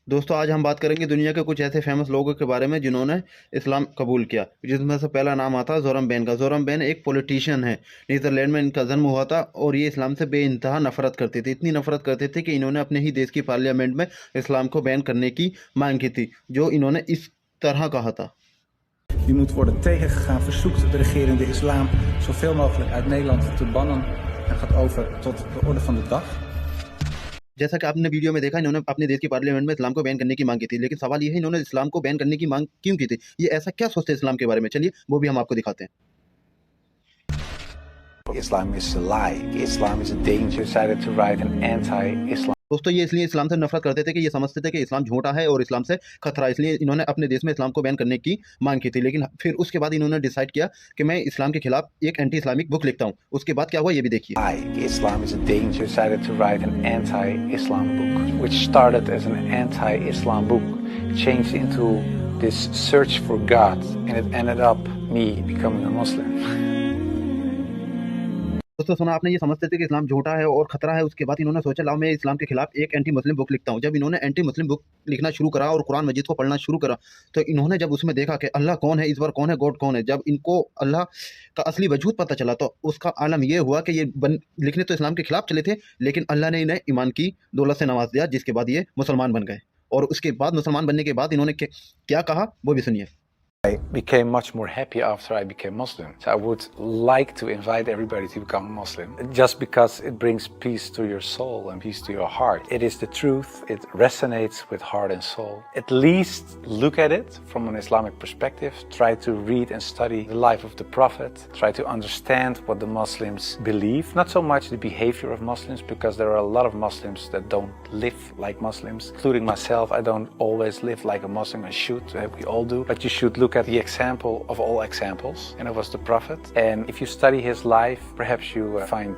दोस्तों आज हम बात करेंगे दुनिया के कुछ ऐसे फेमस लोगों के बारे में जिन्होंने इस्लाम कबूल किया, जिसमें से पहला नाम आता है जोरम बेन का। जोरम बेन एक पॉलिटिशियन है। नीदरलैंड में इनका जन्म हुआ था और ये इस्लाम से बेइंतहा नफरत करते थे। इतनी नफरत करते थे कि इन्होंने अपने ही देश की पार्लियामेंट में इस्लाम को बैन करने की मांग की थी, जो इन्होंने इस तरह कहा था। Die moet worden tegengegaan, verzoekt de regering de islam zoveel mogelijk uit Nederland te bannen en gaat over tot de orde van de dag. जैसा कि आपने वीडियो में देखा, इन्होंने अपने देश की पार्लियामेंट में इस्लाम को बैन करने की मांग की थी। लेकिन सवाल ये है, इन्होंने इस्लाम को बैन करने की मांग क्यों की थी? ये ऐसा क्या सोचते हैं इस्लाम के बारे में? चलिए वो भी हम आपको दिखाते हैं। Islam is a lie. Islam is a danger. Decided to write an anti-Islam. दोस्तों ये इसलिए इस्लाम से नफरत करते थे कि ये समझते थे कि इस्लाम झूठा है और इस्लाम से खतरा है। इसलिए इन्होंने अपने देश में इस्लाम को बैन करने की मांग की थी। लेकिन फिर उसके बाद इन्होंने डिसाइड किया कि मैं इस्लाम के खिलाफ एक एंटी इस्लामिक बुक लिखता हूँ। उसके बाद क्या हुआ ये भी देखिए। Islam is a danger. Decided to write an anti-Islam book, which started as an anti-Islam book, changed into this search for God, and it ended up me becoming a Muslim. दोस्तों सुना आपने, ये समझते थे कि इस्लाम झूठा है और खतरा है। उसके बाद इन्होंने सोचा लाओ मैं इस्लाम के खिलाफ एक एंटी मुस्लिम बुक लिखता हूँ। जब इन्होंने एंटी मुस्लिम बुक लिखना शुरू करा और कुरान मजीद को पढ़ना शुरू करा, तो इन्होंने जब उसमें देखा कि अल्लाह कौन है, ईश्वर कौन है, गॉड कौन है, जब इनको अल्लाह का असली वजूद पता चला, तो उसका आलम ये हुआ कि ये लिखने तो इस्लाम के खिलाफ चले थे, लेकिन अल्लाह ने इन्हें ईमान की दौलत से नवाज दिया, जिसके बाद ये मुसलमान बन गए। और उसके बाद मुसलमान बनने के बाद इन्होंने क्या कहा वो भी सुनिए। I became much more happy after I became Muslim. So I would like to invite everybody to become Muslim, just because it brings peace to your soul and peace to your heart. It is the truth. It resonates with heart and soul. At least look at it from an Islamic perspective. Try to read and study the life of the Prophet. Try to understand what the Muslims believe. Not so much the behavior of Muslims, because there are a lot of Muslims that don't live like Muslims, including myself. I don't always live like a Muslim. I should. We all do. But you should look at the example of all examples, and it was the Prophet. And if you study his life, perhaps you find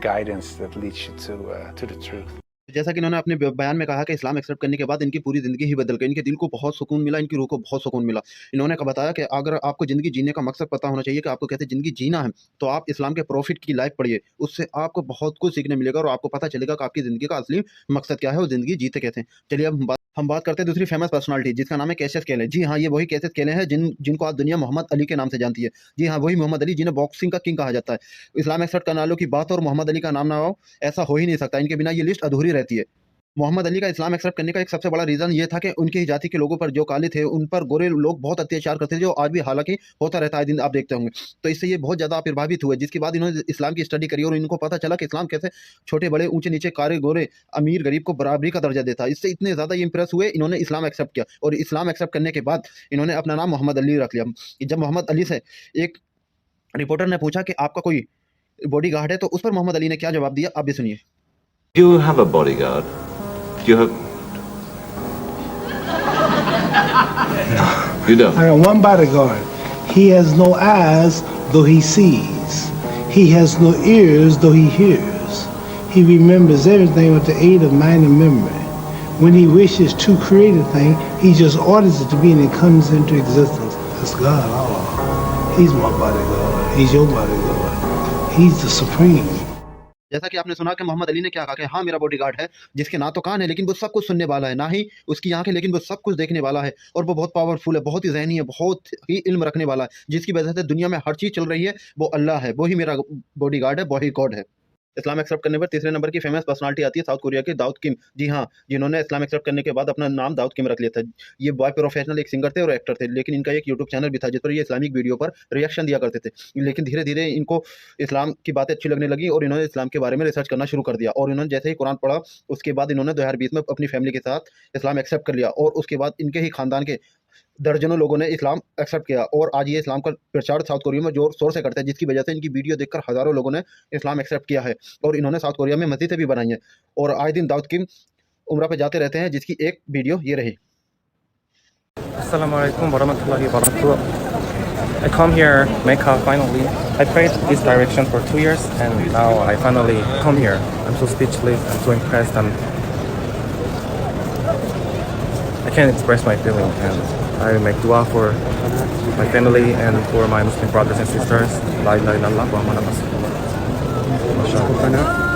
guidance that leads you to the truth. जैसा कि इन्होंने अपने बयान में कहा कि इस्लाम accept करने के बाद इनकी पूरी ज़िंदगी ही बदल गई। इनके दिल को बहुत सुकून मिला, इनकी रूह को बहुत सुकून मिला। इन्होंने बताया कि अगर आपको ज़िंदगी जीने का मकसद पता होना चाहिए कि आपको कैसे ज़िंदगी जीना है, तो आप इस्लाम के प्रॉफिट की लाइफ पढ़िए। उससे आपको बहुत कुछ सीखने मिलेगा और आपको पता चलेगा कि आपकी ज़िंदगी का असली मकसद क्या है और ज़िंदगी जीते कैसे हैं। चलिए अब हम बात करते हैं दूसरी फेमस पर्सनालिटी, जिसका नाम है कैशियस केले। जी हाँ, ये वही कैशियस केले हैं जिनको आज दुनिया मोहम्मद अली के नाम से जानती है। जी हाँ, वही मोहम्मद अली जिन्हें बॉक्सिंग का किंग कहा जाता है। इस्लाम एक्सेप्ट करने वालों की बात और मोहम्मद अली का नाम ना हो, ऐसा हो ही नहीं सकता। इनके बिना ये लिस्ट अधूरी रहती है। मोहम्मद अली का इस्लाम एक्सेप्ट करने का एक सबसे बड़ा रीज़न ये था कि उनकी ही जाति के लोगों पर, जो काले थे, उन पर गोरे लोग बहुत अत्याचार करते थे, जो आज भी हालांकि होता रहता है, दिन आप देखते होंगे। तो इससे ये बहुत ज़्यादा प्रभावित हुए, जिसके बाद इन्होंने इस्लाम की स्टडी करी और इनको पता चला कि इस्लाम कैसे छोटे बड़े, ऊंचे नीचे, कारे गोरे, अमीर गरीब को बराबरी का दर्जा देता है। इससे इतने ज़्यादा ये इंप्रेस हुए, इन्होंने इस्लाम एक्सेप्ट किया। और इस्लाम एक्सेप्ट करने के बाद इन्होंने अपना नाम मोहम्मद अली रख लिया। जब मोहम्मद अली से एक रिपोर्टर ने पूछा कि आपका कोई बॉडी गार्ड है, तो उस पर मोहम्मद अली ने क्या जवाब दिया, आप भी सुनिए। You have a bodyguard. You have. No, you don't. I got one bodyguard. He has no eyes, though he sees. He has no ears, though he hears. He remembers everything with the aid of mind and memory. When he wishes to create a thing, he just orders it to be and it comes into existence. That's God. Oh, he's my bodyguard. He's your bodyguard. He's the supreme. जैसा कि आपने सुना कि मोहम्मद अली ने क्या कहा कि हाँ मेरा बॉडीगार्ड है, जिसके ना तो कान है लेकिन वो सब कुछ सुनने वाला है, ना ही उसकी आंखें लेकिन वो सब कुछ देखने वाला है, और वो बहुत पावरफुल है, बहुत ही ज़हनी है, बहुत ही इल्म रखने वाला है, जिसकी वजह से दुनिया में हर चीज़ चल रही है। वो अल्लाह है, वही मेरा बॉडीगार्ड है, वही गॉड है। इस्लाम एक्सेप्ट करने पर तीसरे नंबर की फेमस पर्सनालिटी आती है साउथ कोरिया के दाऊद किम। जी हाँ, जिन्होंने इस्लाम एक्सेप्ट करने के बाद अपना नाम दाऊद किम रख लिया था। ये बॉय प्रोफेशनल एक सिंगर थे और एक्टर थे, लेकिन इनका एक यूट्यूब चैनल भी था जिस पर ये इस्लामिक वीडियो पर रिएक्शन दिया करते थे। लेकिन धीरे धीरे इनको इस्लाम की बातें अच्छी लगने लगी और इन्होंने इस्लाम के बारे में रिसर्च करना शुरू कर दिया। और इन्होंने जैसे ही कुरान पढ़ा, उसके बाद इन्होंने 2020 में अपनी फैमिली के साथ इस्लाम एक्सेप्ट कर लिया। और उसके बाद इनके ही खानदान के दर्जनों लोगों ने इस्लाम एक्सेप्ट किया और आज ये इस्लाम का प्रचार साउथ कोरिया में जोर शोर से करते हैं, जिसकी वजह से इनकी वीडियो देखकर हज़ारों लोगों ने इस्लाम एक्सेप्ट किया है। और इन्होंने साउथ कोरिया में मस्जिदें भी बनाई हैं और आए दिन दाऊद किम उम्रा पे जाते रहते हैं, जिसकी एक वीडियो ये रही। Assalamualaikum warahmatullahi wabarakatuh. I come here, Mecca, finally. I prayed this direction for 2 years and now I finally come here. I'm so speechless, I'm so impressed, and I can't express my feeling. And I make dua for my family and for my Muslim brothers and sisters. La ilaha illallah Muhammadur Rasulullah. MashaAllah.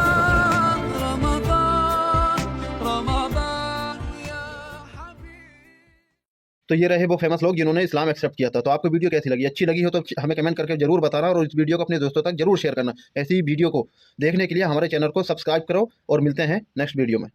तो ये रहे वो famous लोग जिन्होंने इस्लाम accept किया था। तो आपको वीडियो कैसी लगी, अच्छी लगी हो तो हमें कमेंट करके जरूर बताना और इस वीडियो को अपने दोस्तों तक जरूर शेयर करना। ऐसी वीडियो को देखने के लिए हमारे चैनल को सब्सक्राइब करो और मिलते हैं नेक्स्ट वीडियो में।